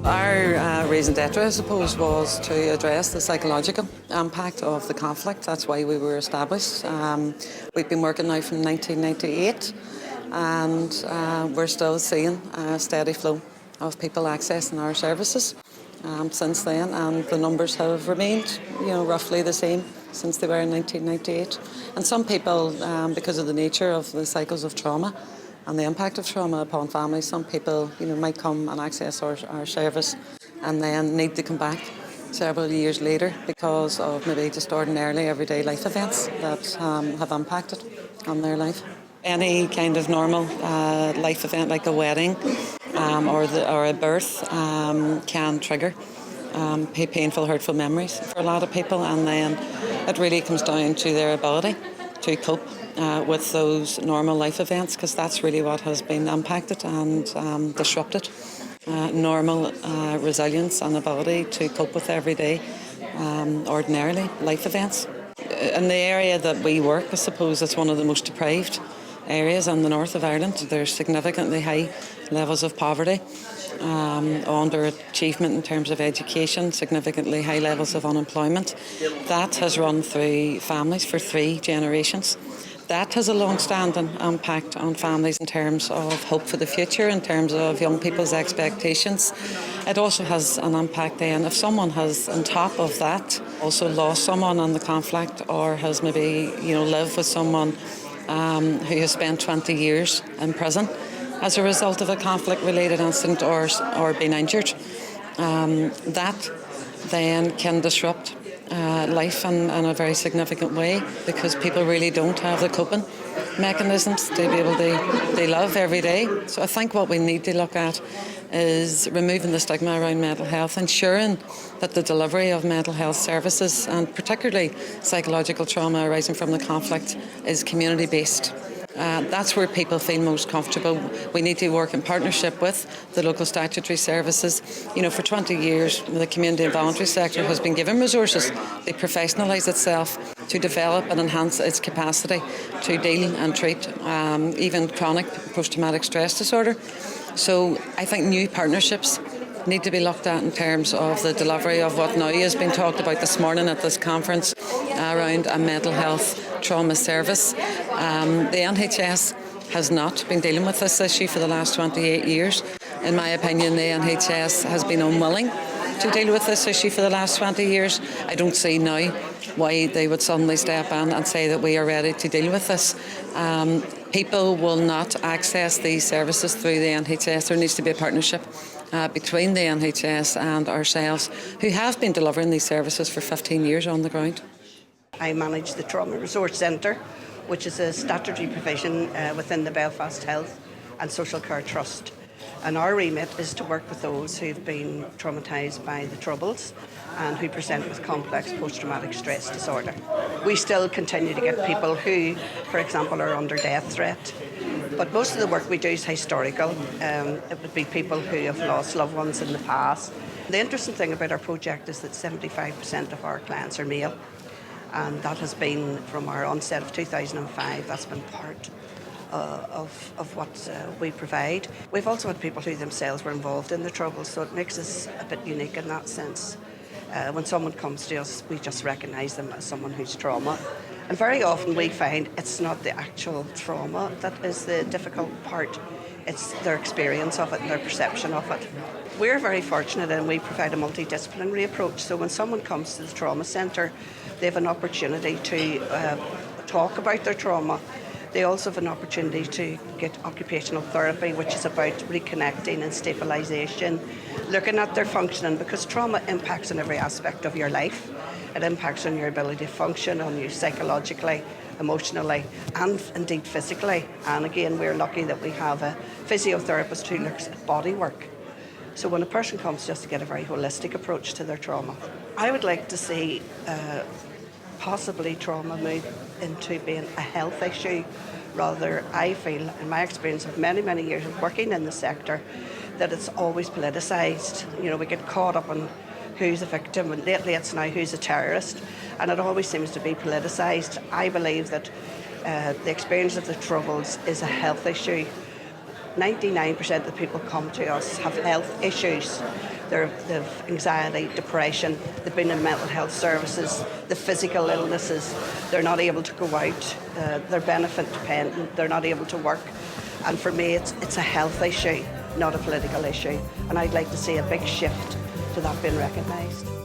Our raison d'etre, I suppose, was to address the psychological impact of the conflict. That's why we were established. We've been working now from 1998, and we're still seeing a steady flow of people accessing our services since then, and the numbers have remained, roughly the same since they were in 1998. And some people, because of the nature of the cycles of trauma and the impact of trauma upon families, some people, might come and access our service and then need to come back several years later because of maybe just ordinarily everyday life events that have impacted on their life. Any kind of normal life event like a wedding or a birth can trigger painful, hurtful memories for a lot of people, and then it really comes down to their ability to cope with those normal life events, because that's really what has been impacted and disrupted. Normal resilience and ability to cope with everyday, ordinarily life events. In the area that we work, I suppose it's one of the most deprived areas in the north of Ireland. There's significantly high levels of poverty, underachievement in terms of education, significantly high levels of unemployment. That has run through families for 3 generations. That has a long-standing impact on families in terms of hope for the future, in terms of young people's expectations. It also has an impact then if someone has, on top of that, also lost someone in the conflict, or has maybe lived with someone who has spent 20 years in prison as a result of a conflict-related incident or been injured. That then can disrupt life in a very significant way, because people really don't have the coping mechanisms to be able to live every day. So I think what we need to look at is removing the stigma around mental health, ensuring that the delivery of mental health services, and particularly psychological trauma arising from the conflict, is community-based. That's where people feel most comfortable. We need to work in partnership with the local statutory services. For 20 years, the community and voluntary sector has been given resources to professionalise itself, to develop and enhance its capacity to deal and treat even chronic post-traumatic stress disorder. So I think new partnerships need to be looked at in terms of the delivery of what now has been talked about this morning at this conference around a mental health trauma service. The NHS has not been dealing with this issue for the last 28 years. In my opinion, the NHS has been unwilling to deal with this issue for the last 20 years. I don't see now why they would suddenly step in and say that we are ready to deal with this. People will not access these services through the NHS. There needs to be a partnership between the NHS and ourselves, who have been delivering these services for 15 years on the ground. I manage the Trauma Resource Centre, which is a statutory provision within the Belfast Health and Social Care Trust. And our remit is to work with those who've been traumatised by the Troubles and who present with complex post-traumatic stress disorder. We still continue to get people who, for example, are under death threat. But most of the work we do is historical. It would be people who have lost loved ones in the past. The interesting thing about our project is that 75% of our clients are male. And that has been, from our onset of 2005, that's been part of what we provide. We've also had people who themselves were involved in the Troubles, so it makes us a bit unique in that sense. When someone comes to us, we just recognise them as someone who's trauma. And very often we find it's not the actual trauma that is the difficult part, it's their experience of it and their perception of it. We're very fortunate and we provide a multidisciplinary approach, so when someone comes to the trauma centre, they have an opportunity to talk about their trauma. They also have an opportunity to get occupational therapy, which is about reconnecting and stabilisation, looking at their functioning, because trauma impacts on every aspect of your life. It impacts on your ability to function, on you psychologically, emotionally, and indeed physically. And again, we're lucky that we have a physiotherapist who looks at body work. So when a person comes just to get a very holistic approach to their trauma, I would like to see possibly trauma move into being a health issue. Rather, I feel, in my experience of many, many years of working in the sector, that it's always politicised. We get caught up in who's a victim, and lately it's now who's a terrorist, and it always seems to be politicised. I believe that the experience of the Troubles is a health issue. 99% of the people come to us have health issues. They've anxiety, depression, they've been in mental health services, the physical illnesses, they're not able to go out, they're benefit dependent, they're not able to work. And for me, it's a health issue, not a political issue. And I'd like to see a big shift to that being recognised.